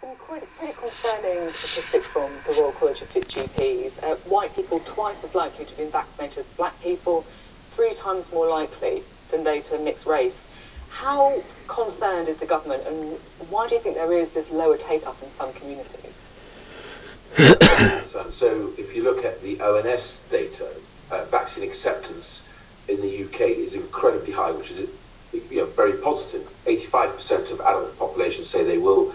some pretty concerning statistics from the Royal College of GPs. White people twice as likely to have been vaccinated as black people, 3 times more likely than those who are mixed race. How concerned is the government, and why do you think there is this lower take-up in some communities? So if you look at the ONS data, vaccine acceptance in the UK is incredibly high, which is very positive. 85% of adult population say they will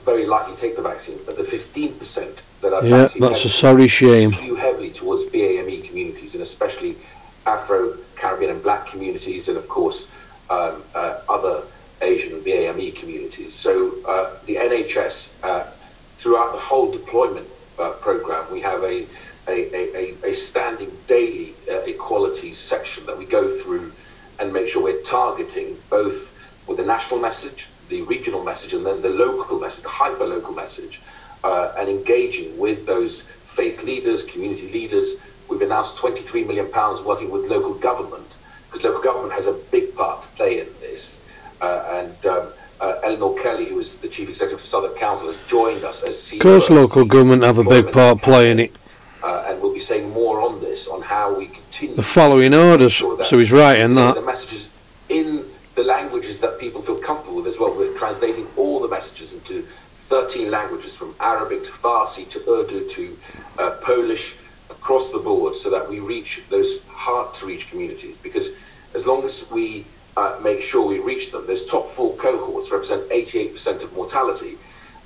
very likely take the vaccine, but the 15% that are vaccine that's a sorry shame. skew heavily towards BAME communities, and especially Afro-Caribbean and black communities, and of course other Asian BAME communities. So the NHS, throughout the whole deployment program, we have a standing daily equality section that we go through and make sure we're targeting both with the national message, the regional message, and then the local message, the hyper-local message, and engaging with those faith leaders, community leaders. We've announced £23 million working with local government, because local government has a big part to play in this. Eleanor Kelly, who is the Chief Executive of Southwark Council, has joined us as CEO. Of course local government have a big part playing it. And we'll be saying more on this, on how we continue. The following orders, so he's right in that. The messages in the languages that people feel comfortable with as well. We're translating all the messages into 13 languages, from Arabic to Farsi to Urdu to Polish, across the board, so that we reach those hard-to-reach communities. Because as long as we make sure we reach them, those top 4 cohorts represent 88% of mortality.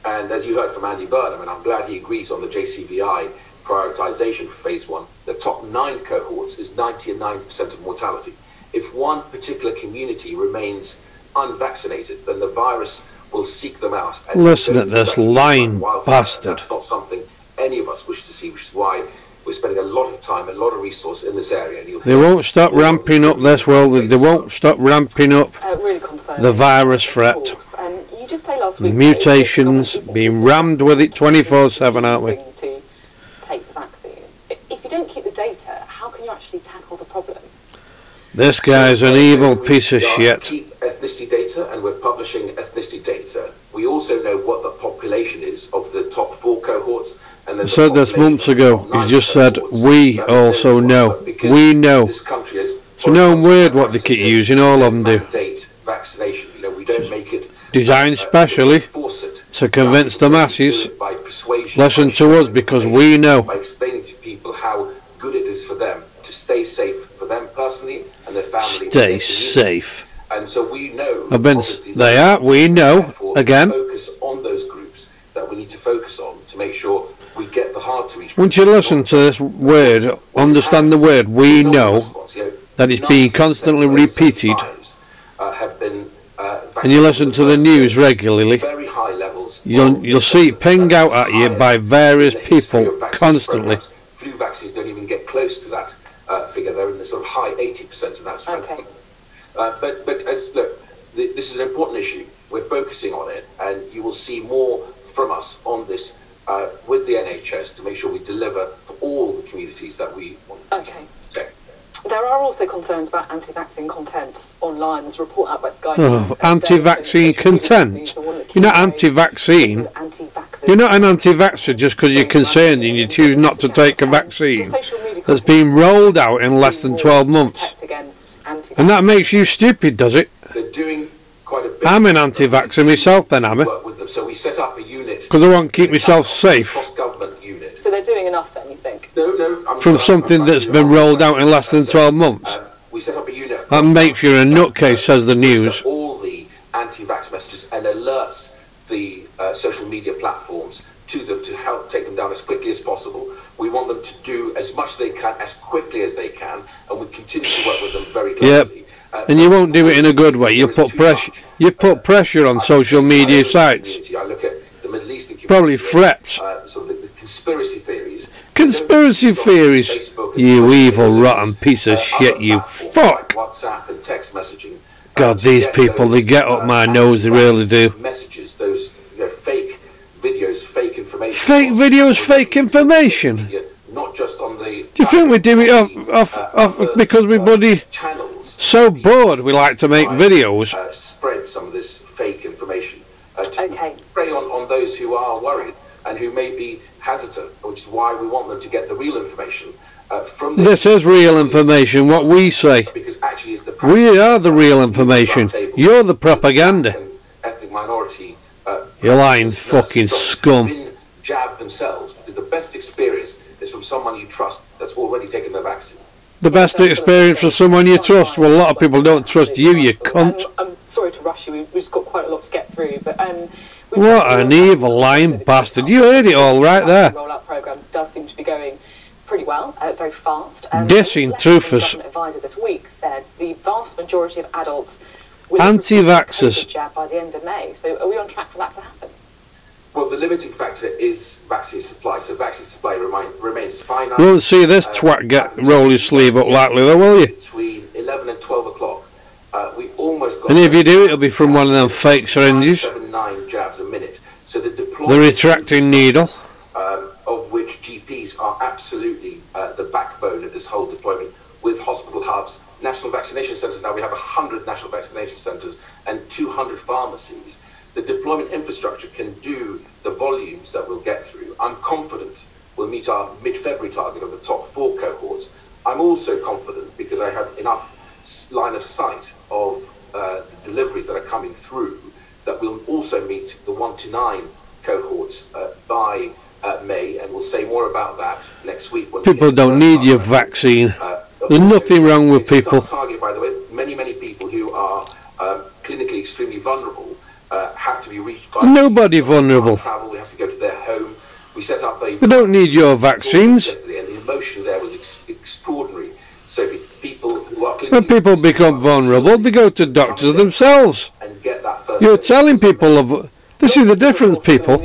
And as you heard from Andy Burnham, and I'm glad he agrees on the JCVI prioritization for phase 1, the top 9 cohorts is 99% of mortality. If one particular community remains unvaccinated, then the virus will seek them out. And listen at this lying bastard. That's not something any of us wish to see, which is why we're spending a lot of time, a lot of resource in this area. And they won't stop ramping up this world. They won't stop ramping up the virus threat. You did say last week mutations, being rammed with it 24/7, aren't we? To take the vaccine. If you don't keep the data, how can you actually tackle the problem? This guy's an evil piece of shit. Keep ethnicity data, and we're publishing ethnicity data. We also know what the population is of the top 4 cohorts. And I said this months ago. He just said, we also know. We know. This country has, it's a known word what they keep using, all of them do. Vaccination. We don't make it designed specially to convince the masses. Listen to us, because we know. By explaining to people how good it is for them to stay safe, for them personally and their family. Stay safe. And so we know. We know, again. Focus on those groups that we need to focus on to make sure we get the hard to reach. Once you listen to this word, understand the word, we know, that it's being constantly repeated, and you listen to the news regularly, you'll see it ping out at you by various people constantly. Flu vaccines don't even get close to that figure. They're in the sort of high 80%, and that's fantastic. But look, this is an important issue. We're focusing on it, and you will see more from us on this with the NHS to make sure we deliver for all the communities that we want. Okay. There are also concerns about anti-vaccine content online. There's a report out by Sky. Anti-vaccine content? You're not anti-vaccine. You're not an anti-vaxxer just because you're concerned and you choose not to take a vaccine that's been rolled out in less than 12 months. And that makes you stupid, does it? They're doing quite a bit. I'm an anti-vaxxer myself then, am I? So we set up a unit. Because I want to keep myself safe. Cross-government unit. So they're doing enough then, you think? No. From something that's been rolled out in less than 12 months. We set up a unit. That makes you a nutcase, says the news. All the anti-vax messages and alerts the social media platforms to them to help take them down as quickly as possible. We want them to do as much as they can, as quickly as they can, and we continue to work with them very closely. Yep. And you won't do it in a good way. You put pressure. You put pressure on social media sites. I look at the Middle Eastern community. Probably threats. Sort of the conspiracy theories. Conspiracy theories. You evil, rotten piece of shit. You fuck. WhatsApp and text messaging. God, these people, they get up my nose. They really do. Messages, those fake videos, fake information. Fake videos, fake information. Not just on the. Do you think we do it off because we bloody so bored we like to make videos? Spread some of this fake information. Okay. prey on those who are worried and who may be hesitant, which is why we want them to get the real information from this is real information, what we say. Because actually it's the We are the real information. You're the propaganda. Ethnic minority. You lying fucking scum. Been jabbed themselves, because the best experience is from someone you trust that's already taken the vaccine. The best experience for someone you trust. Well, a lot of people don't trust you, you cunt. I'm sorry to rush you. We've just got quite a lot to get through, but what an evil lying bastard. You heard it all right there. The rollout programme does seem to be going pretty well, very fast. Dissing truthers. The government advisor this week said the vast majority of adults will anti-vaxxers jab by the end of May. So are we on track for that to happen? Well, the limiting factor is vaccine supply, so vaccine supply remains finite. You won't see this twat roll his sleeve up likely though, will you? Between 11 and 12 o'clock, we almost got... And if you do, it'll be from one of them fake syringes. 9 jabs a minute. So the The retracting needle. Of which GPs are absolutely the backbone of this whole deployment, with hospital hubs, national vaccination centres. Now we have 100 national vaccination centres and 200 pharmacies. The deployment infrastructure can do the volumes that we'll get through. I'm confident we'll meet our mid-February target of the top 4 cohorts. I'm also confident, because I have enough line of sight of the deliveries that are coming through, that we'll also meet the 1 to 9 cohorts by May, and we'll say more about that next week. When people don't need your vaccine. There's nothing wrong with people. Target, by the way, many people who are clinically extremely vulnerable have to be reached by... Nobody vulnerable. Travel, we have to go to their home. We set up a... They don't need your vaccines. And the emotion there was extraordinary. So people who are clinically... When people become vulnerable, they go to doctors themselves. And get that first... You're telling people of... This is the difference, people.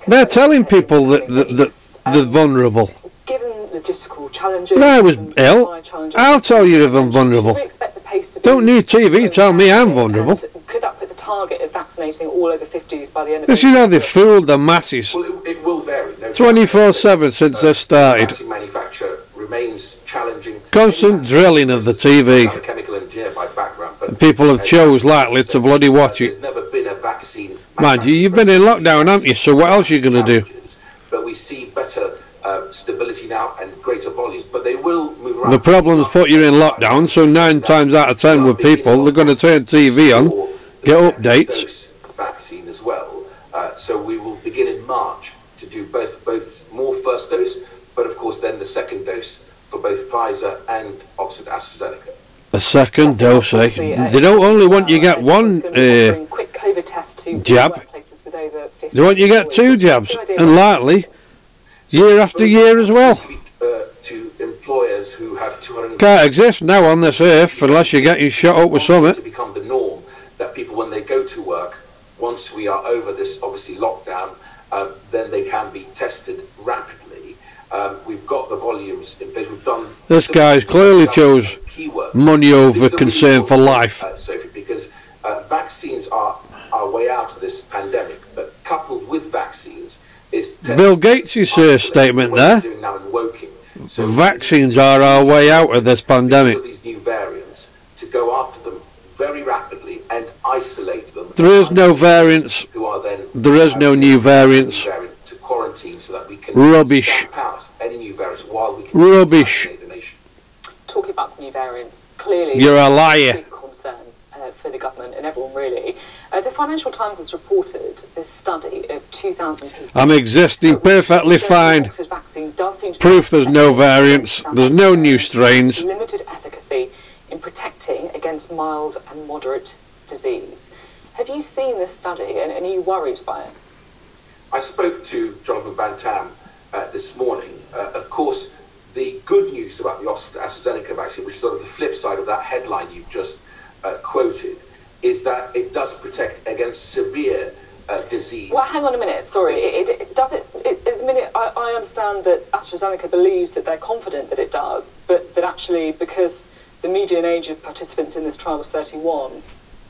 They're telling people that they're vulnerable. Given logistical challenges... When I was ill, I'll tell you if I'm vulnerable. Don't need TV, tell me I'm vulnerable. Could that put the target of vaccinating all over 50s by the end of... This is how they fooled the masses. Well, it will vary. 24/7 since they started. Vaccine manufacture remains challenging. Constant drilling of the TV. I'm a chemical engineer by background, but people have chose likely to bloody watch it. There's never been a vaccine. Mind you, you've been in lockdown, haven't you? So what else are you going to do? But we see better stability now and greater volumes, but they will move around. The problem's put you in lockdown, so 9 times out of 10 with people, they're going to turn TV on, get updates. Vaccine as well. So we will begin in March to do both more first dose, but of course then the second dose for both Pfizer and Oxford AstraZeneca. A second dose, eh? They don't only want you get one jab, they want you get 2 jabs, and likely year after year as well. To employers who have 200... Can't exist now on this earth unless you're getting shot up with something. To become the norm, that people, when they go to work, once we are over this obviously lockdown, then they can be tested rapidly. We've got the volumes in place. We've done... This guy's clearly chose money over concern for life. Sophie, because vaccines are our way out of this pandemic, but coupled with vaccines is... Bill Gates' statement there. Now in Woking. So vaccines are our way out of this pandemic. These new variants, to go after them very rapidly and isolate them. There is no variants. Who are then, there is no new variants. To quarantine so that we can rubbish. Stamp out any new variants while we can rubbish. The nation. Talking about new variants, clearly you're a liar. Big concern for the government and everyone really. The Financial Times has reported this study of 2,000 people. I'm existing perfectly fine. Proof there's no variants, there's no new strains. Limited efficacy in protecting against mild and moderate disease. Have you seen this study and are you worried by it? I spoke to Jonathan Van Tam this morning. Of course, the good news about the Oxford AstraZeneca vaccine, which is sort of the flip side of that headline you've just quoted, is that it does protect against severe disease. Well, hang on a minute. Sorry, I understand that AstraZeneca believes that they're confident that it does, but that actually, because the median age of participants in this trial was 31,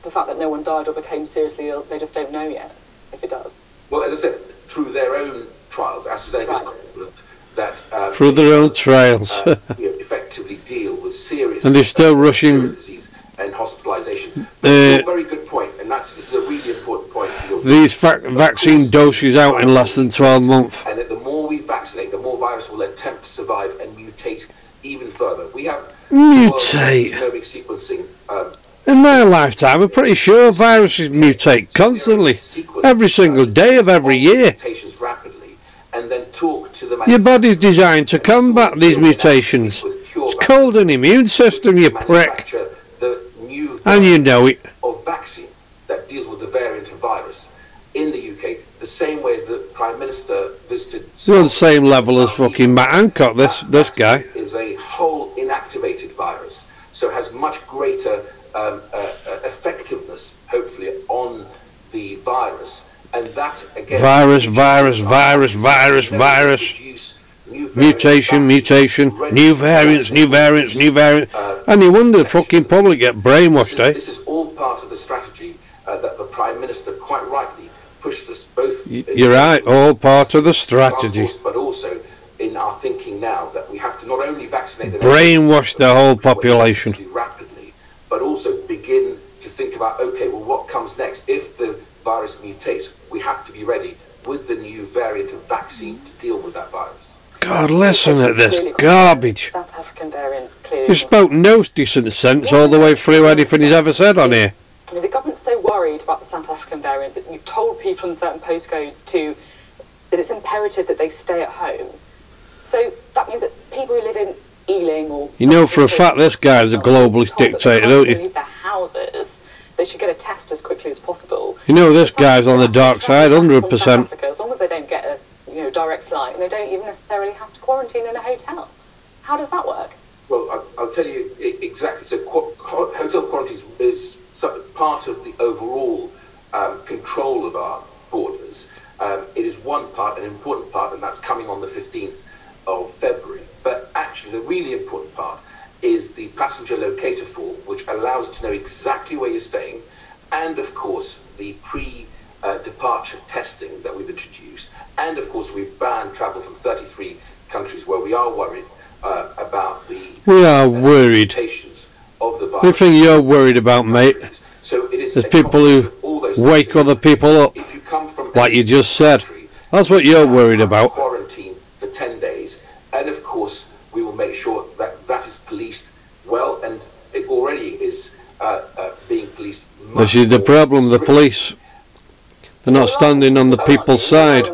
the fact that no one died or became seriously ill, they just don't know yet if it does. Well, as I said, through their own trials, AstraZeneca is confident that through their own trials, effectively deal with serious and they're still rushing disease and hospitalisation. Very good point, and this is a really important point. these vaccine doses out in less than 12 months. And the more we vaccinate, the more virus will attempt to survive and mutate even further. We have Mutate. genomic sequencing. In my lifetime, I'm pretty sure viruses mutate constantly, every single day of every year. Rapidly, and then talk to the Your body's designed to combat these mutations. It's called an immune system, you prick. And you know it. Of vaccine that deals with the variant of virus in the UK, the same way as the Prime Minister visited. He's on the same level as fucking Matt Hancock, this guy. Is a whole inactivated virus, so it has much greater effectiveness, hopefully, on the virus. And that, again... Virus. Mutation, new variants. And you wonder, fucking public get brainwashed, eh? This is all part of the strategy that the Prime Minister, quite rightly, pushed us both... You're right, all part of the strategy. But also in our thinking now that we have to not only vaccinate... Brainwash the whole population. ...rapidly, but also begin to think about, okay, well, what comes next? If the virus mutates, we have to be ready with the new variant of vaccine to deal with that virus. God, listen to this garbage. South African variant clearly. He spoke no decent sense all the way through anything he's ever said on here. I mean, the government's so worried about the South African variant that you've told people in certain postcodes that it's imperative that they stay at home. So that means that people who live in Ealing or... You know for a fact this guy's a globalist dictator, don't you? Leave their houses, they should get a test as quickly as possible. You know this guy's on the dark side, 100%. As long as they don't get a direct flight, and they don't even necessarily have to quarantine in a hotel. How does that work? Well, I'll tell you exactly. So hotel quarantine is part of the overall control of our borders. It is one part, an important part, and that's coming on the 15th of February. But actually, the really important part is the passenger locator form, which allows us to know exactly where you're staying, and of course, the pre-departure testing that we've introduced. And of course, we've banned travel from 33 countries where we are worried about the mutations of the virus. The thing you're worried about, mate, so it is there's people who wake other people up, if you come from like you just said. That's what you're worried about. Quarantine for 10 days, and of course, we will make sure that that is policed well, and it already is being policed. This is the problem, the police. They're not standing on the people's side.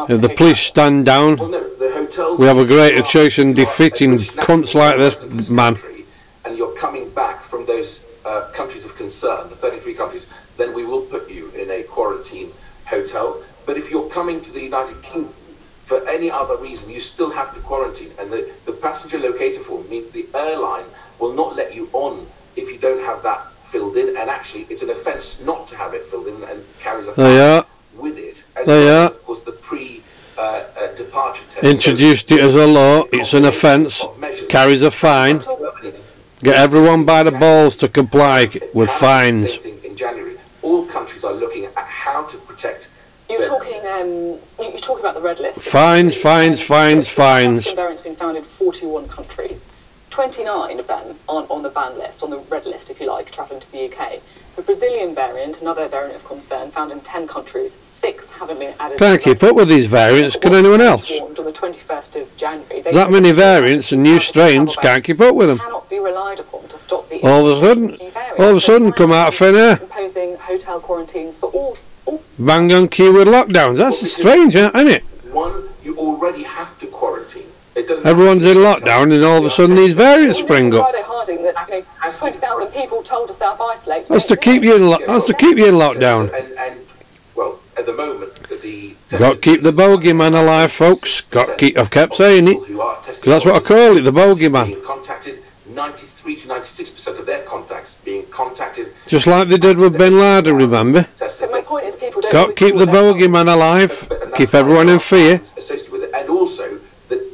If the police stand down, we have a greater choice in defeating cunts like this man. And you're coming back from those countries of concern, the 33 countries, then we will put you in a quarantine hotel. But if you're coming to the United Kingdom for any other reason, you still have to quarantine. And the passenger locator form means the airline will not let you on if you don't have that filled in, and actually it's an offence not to have it filled in and carries a fine with it. As well as, of course, the pre-departure test. Introduced it as a law, it's an offence, carries a fine. Get everyone by the balls to comply with fines. In January, all countries are looking at how to protect. You're talking about the red list. Fines. The variant's been found in 41 countries. 29 of them on the ban list, on the red list, if you like, travelling to the UK. The Brazilian variant, another variant of concern, found in 10 countries. 6 haven't been added. Can't keep up with these variants. Can anyone else? On the 21st of January. There's that many variants and new strains. Can't keep up with them. Cannot be relied upon to stop the all of a sudden, come out of thin air. Imposing hotel quarantines for all. Bang on cue with lockdowns. That's strange, isn't it? One, you already have to quarantine. Everyone's in lockdown, and all of a sudden these variants spring up. Friday Harding that 20,000 people told to self-isolate. That's to keep you in lockdown. And well, at the moment, got to keep the bogeyman alive, folks. I've kept saying it, because that's what I call it, the bogeyman. Contacted 93 to 96% of their contacts being contacted. Just like they did with Bin Laden, remember? So my point is, people don't. Got to keep the bogeyman alive. Keep everyone in fear. And also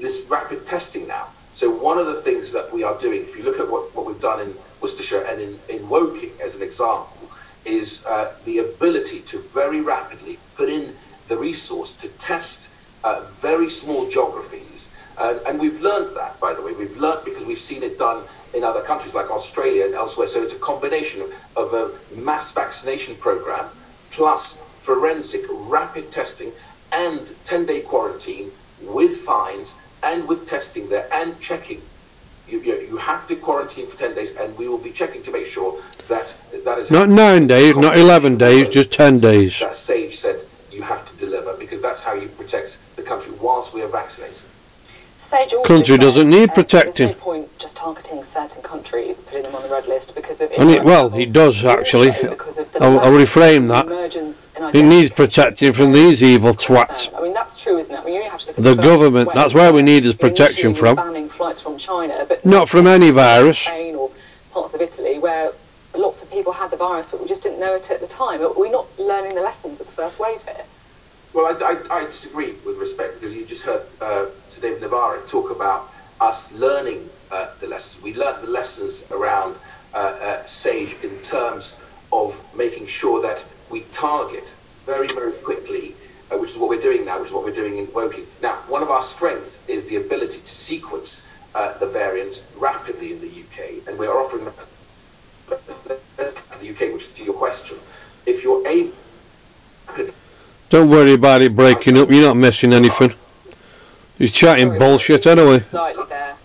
this rapid testing now. So one of the things that we are doing, if you look at what we've done in Worcestershire and in Woking as an example, is the ability to very rapidly put in the resource to test very small geographies. And we've learned that, by the way. We've learned because we've seen it done in other countries like Australia and elsewhere. So it's a combination of a mass vaccination program plus forensic rapid testing and 10-day quarantine with fines and with testing there and checking. You have to quarantine for 10 days, and we will be checking to make sure that that is not 9 days, not 11 days, just 10 days. That Sage said you have to deliver, because that's how you protect the country whilst we are vaccinating. Sage also country doesn't need protecting. There's no point just targeting certain countries, putting them on the red list because of. Well, he does actually. I'll reframe that. He needs protecting from these evil twats. I mean, that's true, isn't it? I mean, you have to look at the government. That's where we need his protection from. Banning flights from China, but not from any virus. Spain or parts of Italy where lots of people had the virus, but we just didn't know it at the time. Are we not learning the lessons of the first wave here? Well, I disagree with respect, because you just heard Sir David Navarro talk about us learning the lessons. We learned the lessons around Sage in terms of making sure that we target very, very quickly, which is what we're doing now, which is what we're doing in Woking. Now, one of our strengths is the ability to sequence the variants rapidly in the UK, and we are offering them to the UK, which is to your question. If you're able... Don't worry about it breaking up, you're not missing anything. He's chatting bullshit anyway. Slightly there.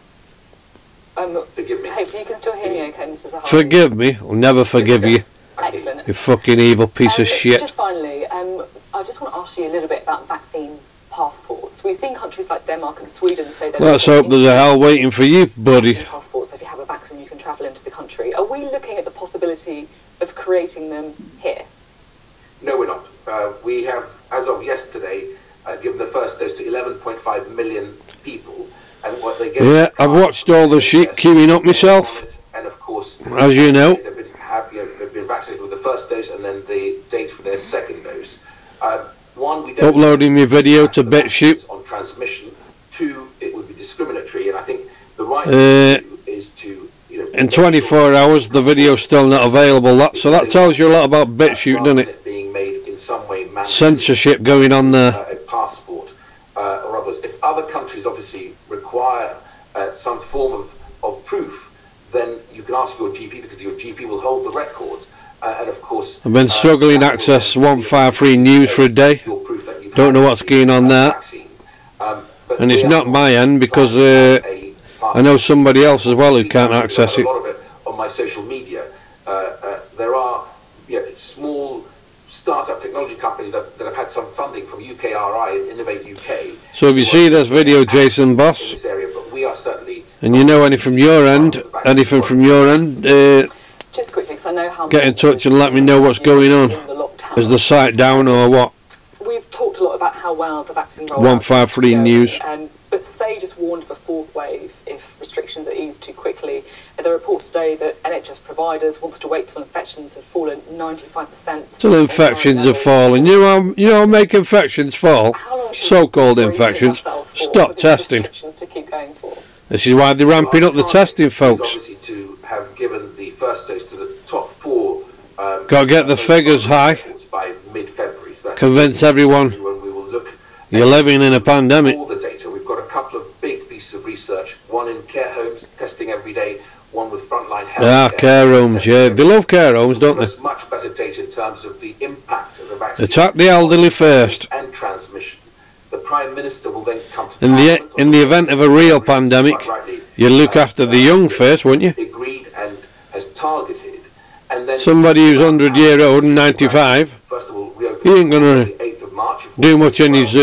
Forgive me. Hopefully you can still hear me okay, Mr. Zahawi. Forgive me, I'll never forgive you. Excellent. You fucking evil piece of shit. Just finally, I just want to ask you a little bit about vaccine passports. We've seen countries like Denmark and Sweden say that... Let's hope there's a hell waiting for you, buddy. Passports, so if you have a vaccine you can travel into the country. Are we looking at the possibility of creating them here? No, we're not. We have, as of yesterday, given the first dose to 11.5 million people, and what they get. Yeah, I've watched all the sheep queuing up myself. And of course, as you know, they've been vaccinated with the first dose, and then the date for their second dose. One, we don't uploading my video to BitChute on transmission. Two, it would be discriminatory, and I think the right thing to do is to, in 24 hours the video's still not available. So that tells you a lot about BitChute, doesn't it? Being made in some way censorship going on there. A passport or others. If other countries obviously require some form of proof, then you can ask your GP, because your GP will hold the record. And of course, I've been struggling to access 153 News for a day. Don't know what's going on there. And it's not my end, because I know somebody else as well who can't access it. A lot of it on my social media. There are small startup technology companies that have had some funding from UKRI and Innovate UK. So if you see this video, Jason Boss, in this area, but we are certainly, and you know anything from your end, just quickly, because I know how get in touch and let me know what's going on. Is the site down or what? We've talked a lot about how well the vaccine rollout 153 News. But Sage just warned of a fourth wave if restrictions are eased too quickly. There are reports today that NHS providers wants to wait till infections have fallen 95%. Till infections have fallen. You know, make infections fall. So-called infections. Stop testing. To keep going for? This is why they're ramping up the testing, folks. Obviously, to have given the first dose to the top 4. Got to get the figures high. By mid-February. So convince everyone when we will look you're living in a pandemic. All the data. We've got a couple of big pieces of research. One in care homes, testing every day. One with frontline health. Care homes, yeah. They love care homes, don't they? There's much better data in terms of the impact of the vaccine. Attack the elderly first. And transmission. The Prime Minister will then come to in the event of a real pandemic, you look after the young first, won't you? Agreed and has targeted. And then somebody who's 100-year-old and 95, first of all, he ain't going to do much in his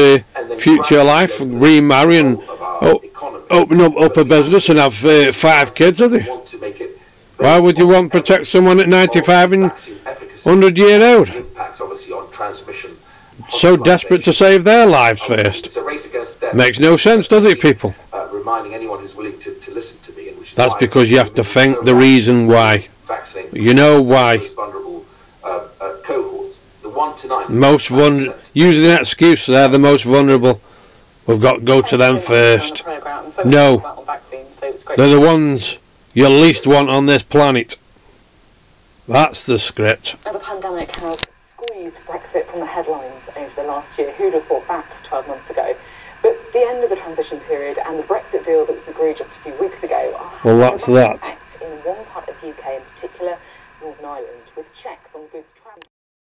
future life, remarry and open up a business and have 5 kids, does he? Why would you want to protect someone at 95 and 100-year-old? So desperate to save their lives first. Makes no sense, does it, people? Reminding anyone who's willing to listen to me. That's because you have to think the reason why. You know why. Most vulnerable. Using that excuse, they're the most vulnerable. We've got to go to them first. No, they're the ones you least want on this planet. That's the script. The pandemic has squeezed Brexit from the headlines over the last year. Who'd have thought that 12 months ago? But the end of the transition period and the Brexit deal that was agreed just a few weeks ago. Well, that's that. in one part of the UK, in particular Northern Ireland.